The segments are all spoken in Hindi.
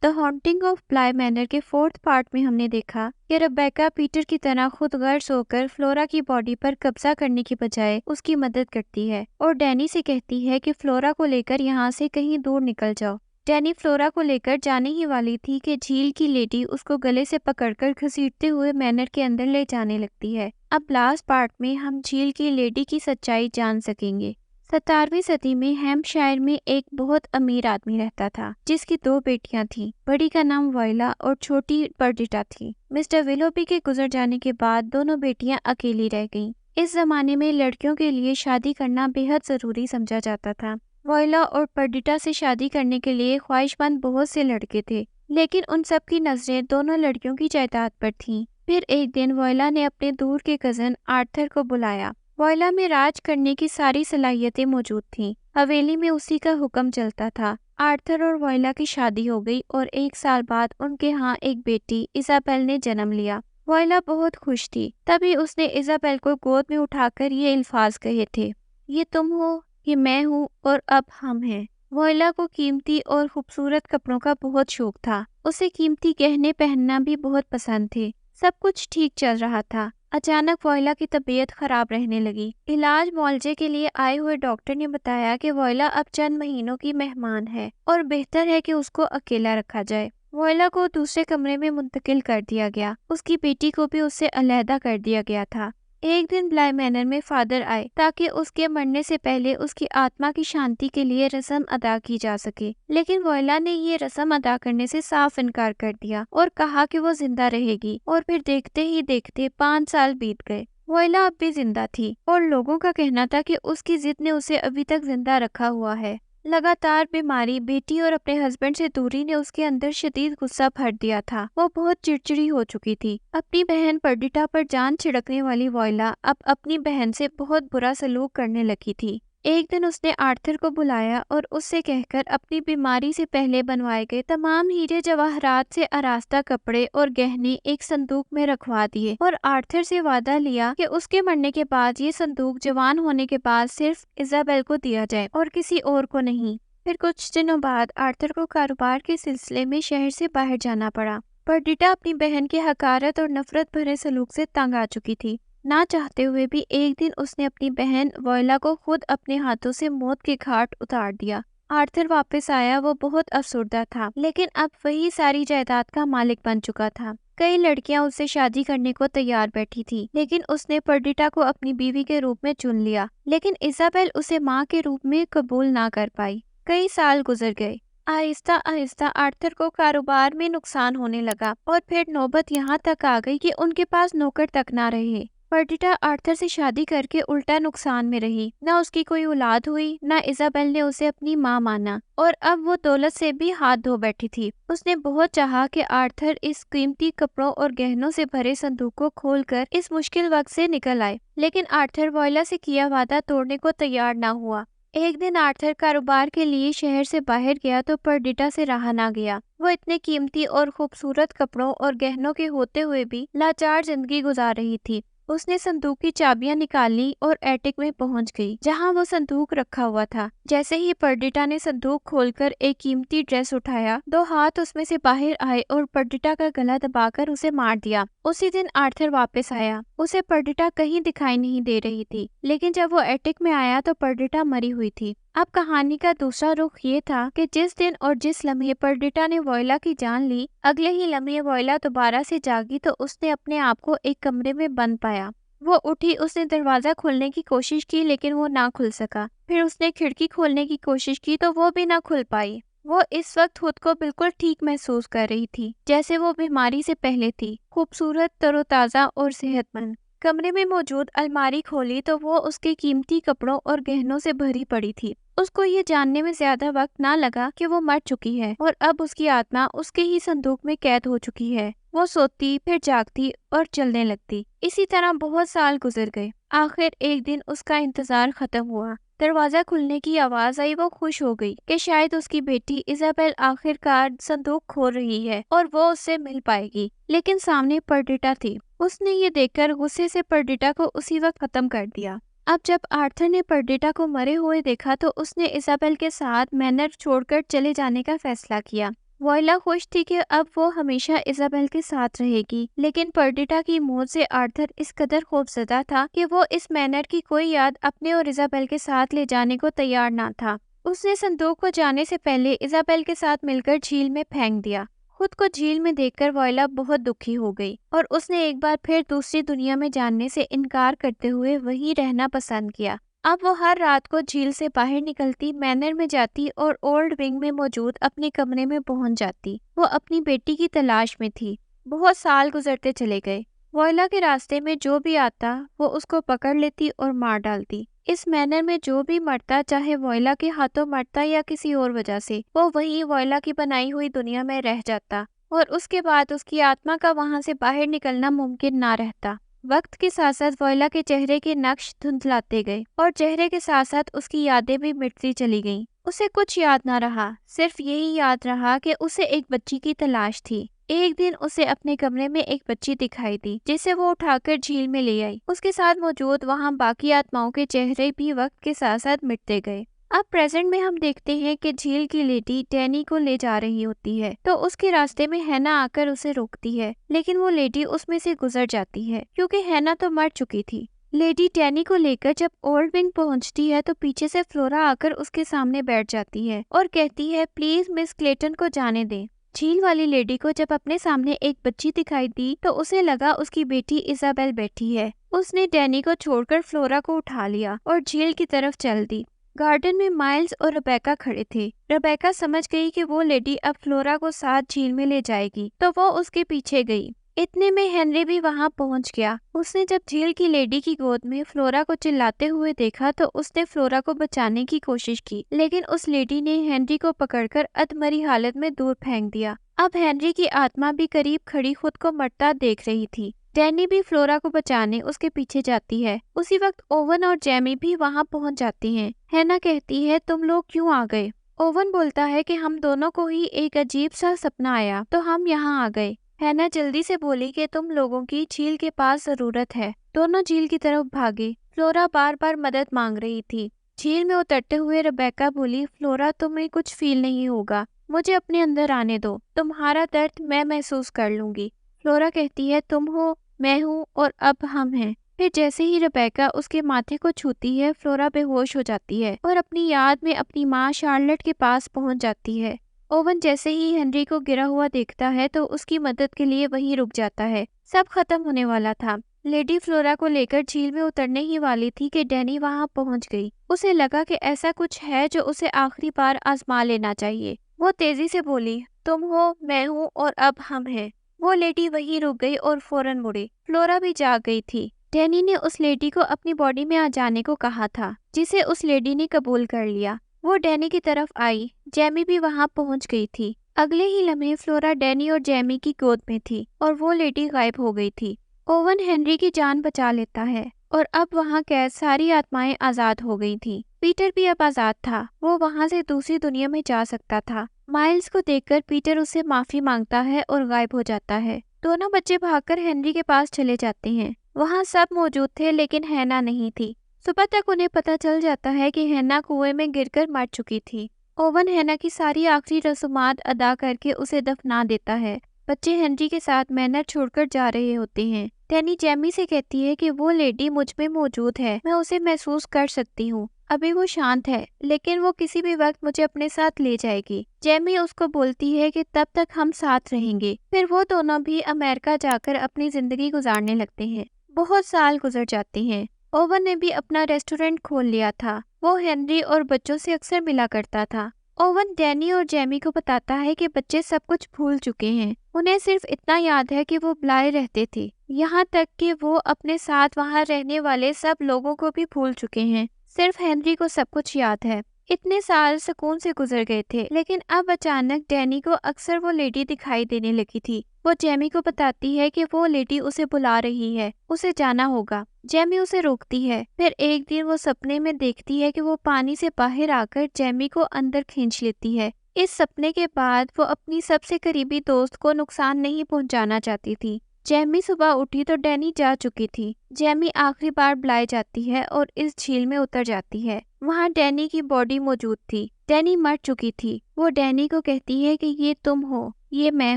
द हॉन्टिंग ऑफ ब्लाय मैनर के 4th पार्ट में हमने देखा कि रेबेका पीटर की तरह खुद गर्ज होकर फ्लोरा की बॉडी पर कब्जा करने की बजाय उसकी मदद करती है और डैनी से कहती है कि फ्लोरा को लेकर यहाँ से कहीं दूर निकल जाओ। डैनी फ्लोरा को लेकर जाने ही वाली थी कि झील की लेडी उसको गले से पकड़कर घसीटते हुए मैनर के अंदर ले जाने लगती है। अब लास्ट पार्ट में हम झील की लेडी की सच्चाई जान सकेंगे। 17वीं सदी में हैम्पशायर में एक बहुत अमीर आदमी रहता था जिसकी 2 बेटियां थीं। बड़ी का नाम वॉयला और छोटी पर्डिटा थी। मिस्टर विलोबी के गुजर जाने के बाद दोनों बेटियां अकेली रह गईं। इस जमाने में लड़कियों के लिए शादी करना बेहद जरूरी समझा जाता था। वॉयला और पर्डिटा से शादी करने के लिए ख्वाहिशमंद बहुत से लड़के थे, लेकिन उन सब की नजरें दोनों लड़कियों की जायदाद पर थीं। फिर एक दिन वॉयला ने अपने दूर के कजन आर्थर को बुलाया। वॉयला में राज करने की सारी सलाहियतें मौजूद थीं। हवेली में उसी का हुक्म चलता था। आर्थर और वॉयला की शादी हो गई और 1 साल बाद उनके यहाँ एक बेटी इजाबेल ने जन्म लिया। वॉयला बहुत खुश थी। तभी उसने इजाबेल को गोद में उठाकर ये अल्फाज कहे थे, ये तुम हो, ये मैं हूँ और अब हम हैं। वॉयला को कीमती और खूबसूरत कपड़ों का बहुत शौक था। उसे कीमती गहने पहनना भी बहुत पसंद थे। सब कुछ ठीक चल रहा था। अचानक वॉयला की तबीयत खराब रहने लगी। इलाज मुआवजे के लिए आए हुए डॉक्टर ने बताया कि वॉयला अब चंद महीनों की मेहमान है और बेहतर है कि उसको अकेला रखा जाए। वॉयला को दूसरे कमरे में मुंतकिल कर दिया गया। उसकी बेटी को भी उससे अलहदा कर दिया गया था। एक दिन ब्लाय मैनर में फादर आए ताकि उसके मरने से पहले उसकी आत्मा की शांति के लिए रस्म अदा की जा सके, लेकिन वॉयला ने ये रस्म अदा करने से साफ इनकार कर दिया और कहा कि वो जिंदा रहेगी। और फिर देखते ही देखते 5 साल बीत गए। वॉयला अब भी जिंदा थी और लोगों का कहना था कि उसकी जिद ने उसे अभी तक जिंदा रखा हुआ है। लगातार बीमारी, बेटी और अपने हस्बैंड से दूरी ने उसके अंदर शदीद गुस्सा भर दिया था। वो बहुत चिड़चिड़ी हो चुकी थी। अपनी बहन पर्डिटा पर जान छिड़कने वाली वॉयला अब अपनी बहन से बहुत बुरा सलूक करने लगी थी। एक दिन उसने आर्थर को बुलाया और उससे कहकर अपनी बीमारी से पहले बनवाए गए तमाम हीरे जवाहरात से आरास्ता कपड़े और गहने एक संदूक में रखवा दिए और आर्थर से वादा लिया कि उसके मरने के बाद ये संदूक जवान होने के बाद सिर्फ इजाबेल को दिया जाए और किसी और को नहीं। फिर कुछ दिनों बाद आर्थर को कारोबार के सिलसिले में शहर से बाहर जाना पड़ा। पर्डिटा अपनी बहन के हकारत और नफरत भरे सलूक से तंग आ चुकी थी। ना चाहते हुए भी एक दिन उसने अपनी बहन वॉयला को खुद अपने हाथों से मौत के घाट उतार दिया। आर्थर वापस आया। वो बहुत अफसुर्दा था, लेकिन अब वही सारी जायदाद का मालिक बन चुका था। कई लड़कियां उससे शादी करने को तैयार बैठी थी, लेकिन उसने पर्डिटा को अपनी बीवी के रूप में चुन लिया। लेकिन इजाबेल उसे माँ के रूप में कबूल ना कर पाई। कई साल गुजर गए। आहिस्ता आहिस्ता आर्थर को कारोबार में नुकसान होने लगा और फिर नौबत यहाँ तक आ गई कि उनके पास नौकर तक ना रहे। पर्डिटा आर्थर से शादी करके उल्टा नुकसान में रही। न उसकी कोई औलाद हुई, न इजाबेल ने उसे अपनी माँ माना और अब वो दौलत से भी हाथ धो बैठी थी। उसने बहुत चाहा कि आर्थर इस कीमती कपड़ों और गहनों से भरे संदूक को खोलकर इस मुश्किल वक्त से निकल आए, लेकिन आर्थर वॉयला से किया वादा तोड़ने को तैयार न हुआ। एक दिन आर्थर कारोबार के लिए शहर से बाहर गया तो पर्डिटा से रहा ना गया। वो इतने कीमती और खूबसूरत कपड़ों और गहनों के होते हुए भी लाचार जिंदगी गुजार रही थी। उसने संदूक की चाबियां निकाली और एटिक में पहुंच गई, जहां वो संदूक रखा हुआ था। जैसे ही पर्डिटा ने संदूक खोलकर एक कीमती ड्रेस उठाया, 2 हाथ उसमें से बाहर आए और पर्डिटा का गला दबाकर उसे मार दिया। उसी दिन आर्थर वापस आया। उसे पर्डिटा कहीं दिखाई नहीं दे रही थी, लेकिन जब वो एटिक में आया तो पर्डिटा मरी हुई थी। अब कहानी का दूसरा रुख ये था कि जिस दिन और जिस लम्हे पर्डिटा ने वॉयला की जान ली, अगले ही लम्हे वॉयला दोबारा से जागी तो उसने अपने आप को एक कमरे में बंद पाया। वो उठी, उसने दरवाजा खोलने की कोशिश की, लेकिन वो ना खुल सका। फिर उसने खिड़की खोलने की कोशिश की तो वो भी ना खुल पाई। वो इस वक्त खुद को बिल्कुल ठीक महसूस कर रही थी, जैसे वो बीमारी से पहले थी, खूबसूरत, तरोताजा और सेहतमंद। कमरे में मौजूद अलमारी खोली तो वो उसके कीमती कपड़ों और गहनों से भरी पड़ी थी। उसको ये जानने में ज्यादा वक्त ना लगा कि वो मर चुकी है और अब उसकी आत्मा उसके ही संदूक में कैद हो चुकी है। वो सोती, फिर जागती और चलने लगती। इसी तरह बहुत साल गुजर गए। आखिर एक दिन उसका इंतजार खत्म हुआ। दरवाजा खुलने की आवाज आई। वो खुश हो गई कि शायद उसकी बेटी इजाबेल आखिरकार संदूक खोल रही है और वो उससे मिल पाएगी। लेकिन सामने पर्डिटा थी। उसने ये देखकर गुस्से से पर्डिटा को उसी वक्त खत्म कर दिया। अब जब आर्थर ने पर्डिटा को मरे हुए देखा तो उसने इजाबेल के साथ मैनर छोड़कर चले जाने का फैसला किया। वोयला खुश थी कि अब वो हमेशा इजाबेल के साथ रहेगी, लेकिन पर्डिटा की मौत से आर्थर इस कदर खौफजदा था कि वो इस मैनर की कोई याद अपने और इजाबेल के साथ ले जाने को तैयार ना था। उसने संदूक को जाने से पहले इजाबेल के साथ मिलकर झील में फेंक दिया। खुद को झील में देखकर वोयला बहुत दुखी हो गई और उसने एक बार फिर दूसरी दुनिया में जानने से इनकार करते हुए वहीं रहना पसंद किया। अब वो हर रात को झील से बाहर निकलती, मैनर में जाती और ओल्ड विंग में मौजूद अपने कमरे में पहुंच जाती। वो अपनी बेटी की तलाश में थी। बहुत साल गुजरते चले गए। वोयला के रास्ते में जो भी आता वो उसको पकड़ लेती और मार डालती। इस मैनर में जो भी मरता, चाहे वोयला के हाथों मरता या किसी और वजह से, वो वहीं वोयला की बनाई हुई दुनिया में रह जाता और उसके बाद उसकी आत्मा का वहां से बाहर निकलना मुमकिन ना रहता। वक्त के साथ साथ वोयला के चेहरे के नक्श धुंधलाते गए और चेहरे के साथ साथ उसकी यादें भी मिटती चली गईं। उसे कुछ याद ना रहा, सिर्फ यही याद रहा कि उसे एक बच्ची की तलाश थी। एक दिन उसे अपने कमरे में एक बच्ची दिखाई दी, जिसे वो उठाकर झील में ले आई। उसके साथ मौजूद वहाँ बाकी आत्माओं के चेहरे भी वक्त के साथ साथ मिटते गए। अब प्रेजेंट में हम देखते हैं कि झील की लेडी डैनी को ले जा रही होती है, तो उसके रास्ते में हैना आकर उसे रोकती है, लेकिन वो लेडी उसमें से गुजर जाती है क्योंकि हैना तो मर चुकी थी। लेडी डैनी को लेकर जब ओल्ड विंग पहुंचती है तो पीछे से फ्लोरा आकर उसके सामने बैठ जाती है और कहती है, प्लीज मिस क्लेटन को जाने दें। झील वाली लेडी को जब अपने सामने एक बच्ची दिखाई दी तो उसे लगा उसकी बेटी इजाबेल बैठी है। उसने डैनी को छोड़कर फ्लोरा को उठा लिया और झील की तरफ चल दी। गार्डन में माइल्स और रेबेका खड़े थे। रेबेका समझ गई कि वो लेडी अब फ्लोरा को साथ झील में ले जाएगी, तो वो उसके पीछे गई। इतने में हेनरी भी वहां पहुंच गया। उसने जब झील की लेडी की गोद में फ्लोरा को चिल्लाते हुए देखा तो उसने फ्लोरा को बचाने की कोशिश की, लेकिन उस लेडी ने हेनरी को पकड़कर अधमरी हालत में दूर फेंक दिया। अब हेनरी की आत्मा भी करीब खड़ी खुद को मरता देख रही थी। डैनी भी फ्लोरा को बचाने उसके पीछे जाती है। उसी वक्त ओवन और जेमी भी वहां पहुंच जाती हैं। हैना कहती है, तुम लोग क्यों आ गए? ओवन बोलता है कि हम दोनों को ही एक अजीब सा सपना आया तो हम यहाँ आ गए। हैना जल्दी से बोली कि तुम लोगों की झील के पास जरूरत है। दोनों झील की तरफ भागे। फ्लोरा बार बार मदद मांग रही थी। झील में उतरते हुए रेबेका बोली, फ्लोरा तुम्हें कुछ फील नहीं होगा, मुझे अपने अंदर आने दो, तुम्हारा दर्द मैं महसूस कर लूंगी। फ्लोरा कहती है, तुम हो, मैं हूँ और अब हम हैं। फिर जैसे ही रेबेका उसके माथे को छूती है, फ्लोरा बेहोश हो जाती है और अपनी याद में अपनी माँ शार्लेट के पास पहुंच जाती है। ओवन जैसे ही हेनरी को गिरा हुआ देखता है तो उसकी मदद के लिए वहीं रुक जाता है। सब खत्म होने वाला था। लेडी फ्लोरा को लेकर झील में उतरने ही वाली थी कि डैनी वहां पहुंच गई। उसे लगा कि ऐसा कुछ है जो उसे आखिरी बार आजमा लेना चाहिए। वो तेजी से बोली, तुम हो, मैं हूँ और अब हम हैं। वो लेडी वहीं रुक गई और फौरन मुड़ी। फ्लोरा भी जाग गई थी। डैनी ने उस लेडी को अपनी बॉडी में आ जाने को कहा था, जिसे उस लेडी ने कबूल कर लिया। वो डैनी की तरफ आई। जेमी भी वहां पहुंच गई थी। अगले ही लम्हे फ्लोरा डैनी और जेमी की गोद में थी और वो लेडी गायब हो गई थी। ओवन हेनरी की जान बचा लेता है और अब वहां कैद सारी आत्माएं आजाद हो गई थी। पीटर भी अब आजाद था। वो वहां से दूसरी दुनिया में जा सकता था। माइल्स को देखकर पीटर उससे माफी मांगता है और गायब हो जाता है। दोनों बच्चे भागकर हेनरी के पास चले जाते हैं। वहाँ सब मौजूद थे लेकिन हैना नहीं थी। सुबह तक उन्हें पता चल जाता है कि हैना कुएं में गिरकर मर चुकी थी। ओवन हैना की सारी आखिरी रस्मात अदा करके उसे दफना देता है। बच्चे हेनरी के साथ मैनर छोड़कर जा रहे होते हैं। डैनी जेमी से कहती है कि वो लेडी मुझ में मौजूद है, मैं उसे महसूस कर सकती हूँ। अभी वो शांत है लेकिन वो किसी भी वक्त मुझे अपने साथ ले जाएगी। जेमी उसको बोलती है कि तब तक हम साथ रहेंगे। फिर वो दोनों भी अमेरिका जाकर अपनी जिंदगी गुजारने लगते हैं। बहुत साल गुजर जाते हैं। ओवन ने भी अपना रेस्टोरेंट खोल लिया था। वो हेनरी और बच्चों से अक्सर मिला करता था। ओवन डैनी और जेमी को बताता है कि बच्चे सब कुछ भूल चुके हैं। उन्हें सिर्फ इतना याद है कि वो बुलाए रहते थे। यहाँ तक कि वो अपने साथ वहाँ रहने वाले सब लोगों को भी भूल चुके हैं। सिर्फ हेनरी को सब कुछ याद है। इतने साल सुकून से गुजर गए थे, लेकिन अब अचानक डैनी को अक्सर वो लेडी दिखाई देने लगी थी। वो जेमी को बताती है कि वो लेडी उसे बुला रही है, उसे जाना होगा। जेमी उसे रोकती है। फिर एक दिन वो सपने में देखती है कि वो पानी से बाहर आकर जेमी को अंदर खींच लेती है। इस सपने के बाद वो अपनी सबसे करीबी दोस्त को नुकसान नहीं पहुंचाना चाहती थी। जेमी सुबह उठी तो डैनी जा चुकी थी। जेमी आखिरी बार बुलाई जाती है और इस झील में उतर जाती है। वहाँ डैनी की बॉडी मौजूद थी। डैनी मर चुकी थी। वो डैनी को कहती है कि ये तुम हो, ये मैं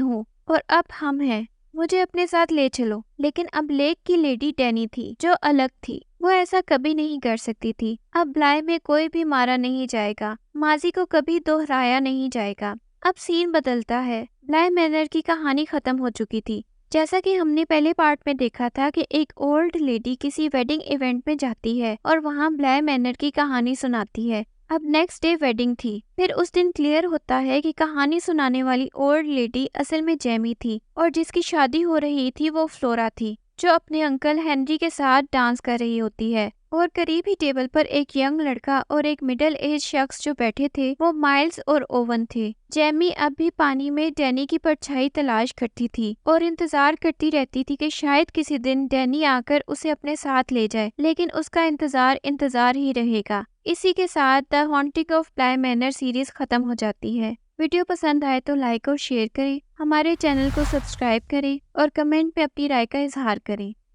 हूँ और अब हम हैं, मुझे अपने साथ ले चलो। लेकिन अब लेक की लेडी डैनी थी जो अलग थी। वो ऐसा कभी नहीं कर सकती थी। अब ब्लाय में कोई भी मारा नहीं जाएगा, माजी को कभी दोहराया नहीं जाएगा। अब सीन बदलता है। ब्लाय मैनर की कहानी खत्म हो चुकी थी। जैसा कि हमने पहले पार्ट में देखा था कि एक ओल्ड लेडी किसी वेडिंग इवेंट में जाती है और वहाँ ब्लाय मैनर की कहानी सुनाती है। अब नेक्स्ट डे वेडिंग थी। फिर उस दिन क्लियर होता है कि कहानी सुनाने वाली ओल्ड लेडी असल में जेमी थी और जिसकी शादी हो रही थी वो फ्लोरा थी, जो अपने अंकल हेनरी के साथ डांस कर रही होती है। और करीब ही टेबल पर एक यंग लड़का और एक मिडिल एज शख्स जो बैठे थे वो माइल्स और ओवन थे। जेमी अब भी पानी में डैनी की परछाई तलाश करती थी और इंतजार करती रहती थी कि शायद किसी दिन डैनी आकर उसे अपने साथ ले जाए, लेकिन उसका इंतजार ही रहेगा। इसी के साथ the haunting of ब्लाय manner series खत्म हो जाती है। वीडियो पसंद आए तो लाइक और शेयर करें, हमारे चैनल को सब्सक्राइब करें और कमेंट में अपनी राय का इजहार करें।